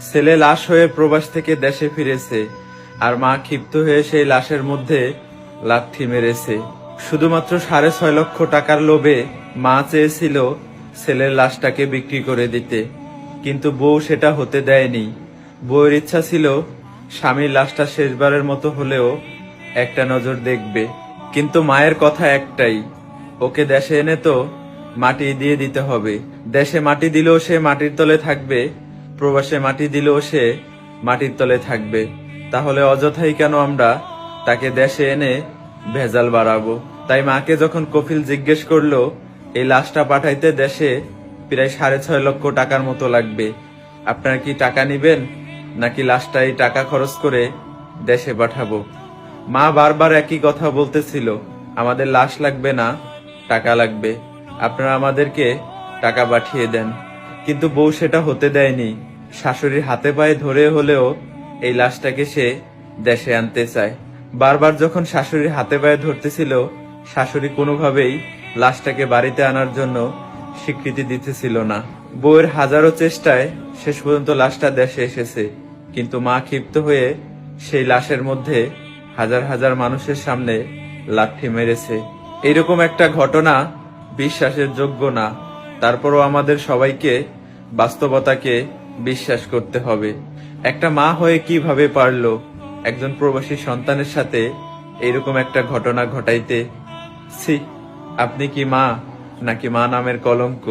ছেলে লাশ হয়ে প্রবাস থেকে দেশে ফিরেছে, আর মা ক্ষিপ্ত হয়ে সেই লাশের মধ্যে লাথি মেরেছে। শুধুমাত্র 6.5 লক্ষ টাকার লোভে মা চেয়েছিল ছেলের লাশটাকে বিক্রি করে দিতে, কিন্তু বউ সেটা হতে দেয়নি। বউয়ের ইচ্ছা ছিল স্বামীর লাশটা শেষবারের মতো হলেও একটা নজর দেখবে, কিন্তু মায়ের কথা একটাই, ওকে দেশে এনে তো মাটি দিয়ে দিতে হবে। দেশে মাটি দিলেও সে মাটির তলে থাকবে, প্রবাসে মাটি দিলেও সে মাটির তলে থাকবে। তাহলে অযথাই কেন আমরা তাকে দেশে এনে ভেজাল বাড়াবো? তাই মাকে যখন কফিল জিজ্ঞেস করলো এই লাশটা পাঠাইতে দেশে প্রায় 6.5 লক্ষ টাকার মতো লাগবে, আপনারা কি টাকা নিবেন নাকি লাশটা এই টাকা খরচ করে দেশে পাঠাবো? মা বারবার একই কথা বলতেছিল, আমাদের লাশ লাগবে না, টাকা লাগবে, আপনারা আমাদেরকে টাকা পাঠিয়ে দেন। কিন্তু বউ সেটা হতে দেয়নি। শাশুড়ির হাতে পায়ে ধরে হলেও এই লাশটাকে সে দেশে আনতে চায়। বারবার যখন শাশুড়ির হাতে পায়ে ধরতেছিল, শাশুড়ি কোনোভাবেই লাশটাকে বাড়িতে আনার জন্য স্বীকৃতি দিতেছিল না। বউয়ের হাজারো চেষ্টায় শেষ পর্যন্ত লাশটা দেশে এসেছে, কিন্তু মা ক্ষিপ্ত হয়ে সেই লাশের মধ্যে হাজার হাজার মানুষের সামনে লাথি মেরেছে। এরকম একটা ঘটনা বিশ্বাসের যোগ্য না। তারপরও আমাদের সবাইকে বাস্তবতাকে বিশ্বাস করতে হবে। একটা মা হয়ে কিভাবে পারলো একজন প্রবাসী সন্তানের সাথে এরকম একটা ঘটনা ঘটাইতে? ছি, আপনি কি মা নাকি মা নামের কলঙ্ক?